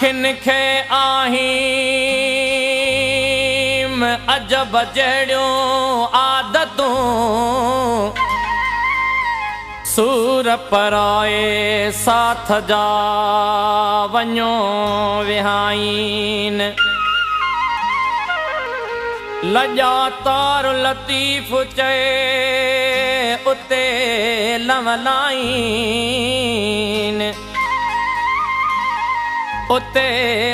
किनखे आहिम अजब जहिड़ियूं आदतूं सूर पराए साथ जा वञो विहाइन लॼा तार लतीफ़ चए उते लवलाइन उते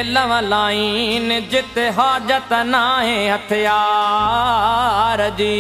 लवलाइन जिते हाजत नाहे हथियार जी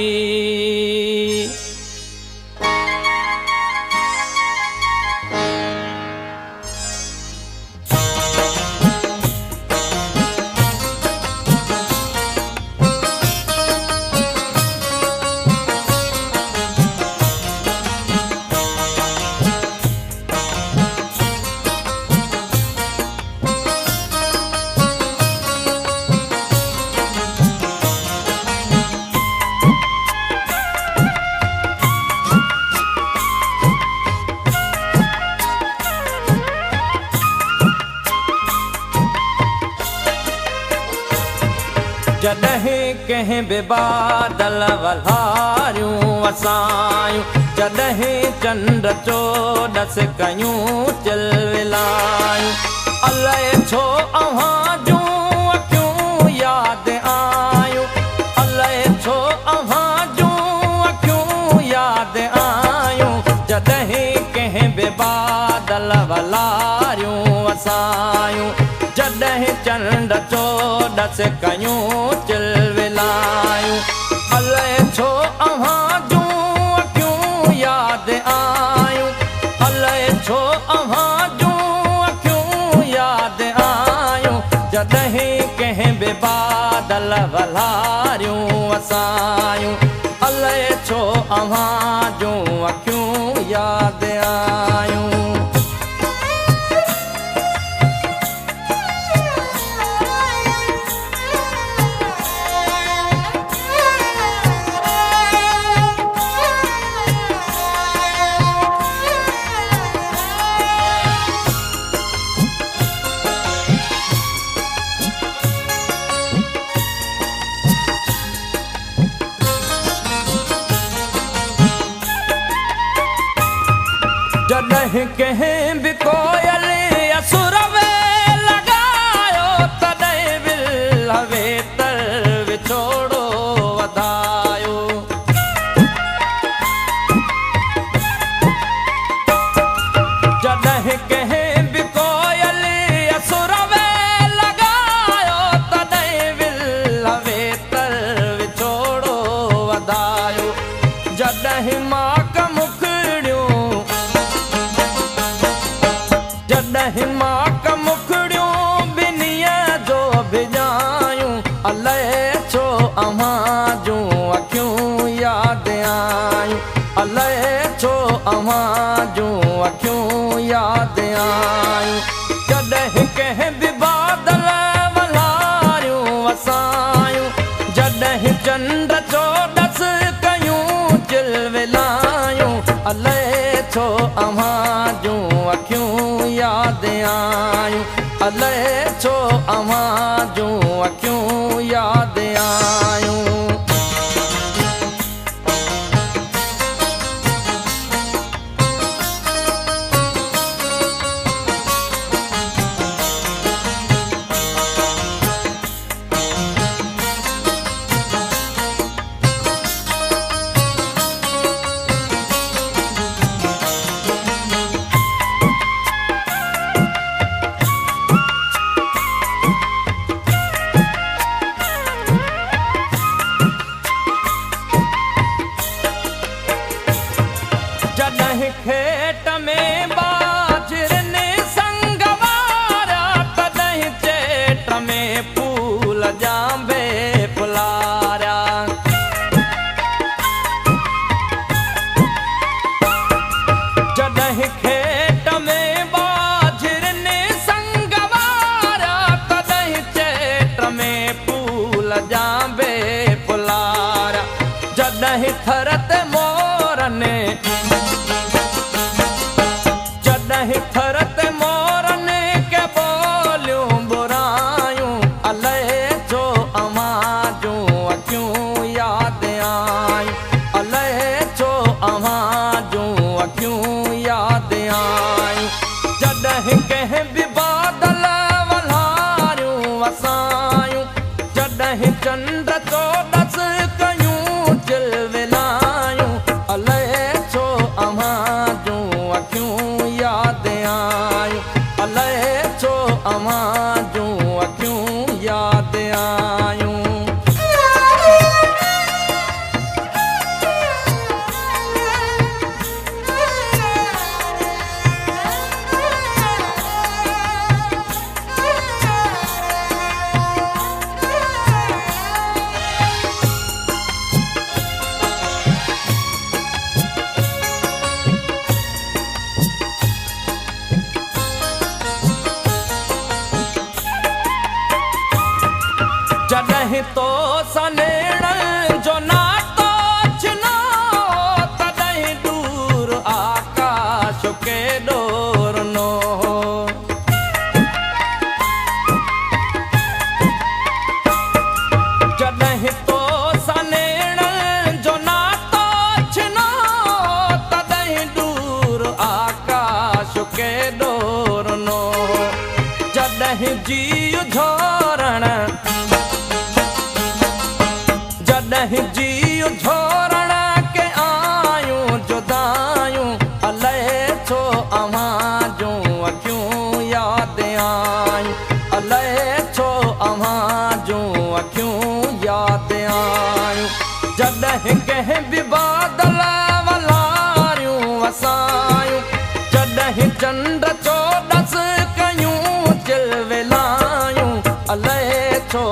जॾहिं कंहिं बि बादल वल्हारियूं वसायूं जॾहिं चंड चोॾस कयूं चिलविलायूं अलाए छो अव्हां जूं अखियूं यादि आयूं अलाए छो अव्हां जूं अखियूं यादि आयूं जॾहिं कंहिं बि बादल वल्हारियूं वसायूं जॾहिं चंड चोॾस कयूं चिलविलायूं अलाए छो अव्हां जूं अखियूं यादि आयूं अलाए छो अव्हां जूं अखियूं यादि आयूं जॾहिं कंहिं बि बादल वल्हारियूं वसायूं अलाए छो अव्हां जूं अखियूं यादि आयूं जॾहिं कंहिं बि कोयल असुर में लॻायो तॾहिं विल वेतर विछोड़ो वधायो जॾहिं कंहिं बि कोयल असुर में लॻायो तॾहिं विल वेतर विछोड़ो वधायो जॾहिं माक जॾहिं माक मुखड़ियूं ॿिन्हीअ जो भिॼायूं अलाए छो अव्हां जूं अखियूं यादि आयूं अलाए छो अव्हां जूं अखियूं यादि आयूं जॾहिं कंहिं बि बादल वल्हारियूं वसायूं जॾहिं चंड चोॾस कयूं चिलविलायूं अलाए छो अव्हां जूं अखियूं यादि आयूं अलाए छो अव्हां जूं अखियूं यादि आयूं जॾहिं खेत में बाजरनि संग वारा तॾहिं चेट में फूल जांबे फुलारिया जॾहिं खेत में बाजरनि संग वारा तॾहिं चेट में फूल जांबे फुलारिया जॾहिं थर ते मोरनि जॾहिं थर ते मोरनि के बोलियूं जी झोरण जॾहिं जी झोरण के आयूं जुदायूं अलाए छो अव्हां जूं अखियूं यादि आयूं अलाए छो अव्हां जूं अखियूं यादि आयूं जॾहिं कंहिं बि बादल वलारियूं वसायूं जॾहिं चंड चोॾस कयूं चिलविलायूं अलाए छो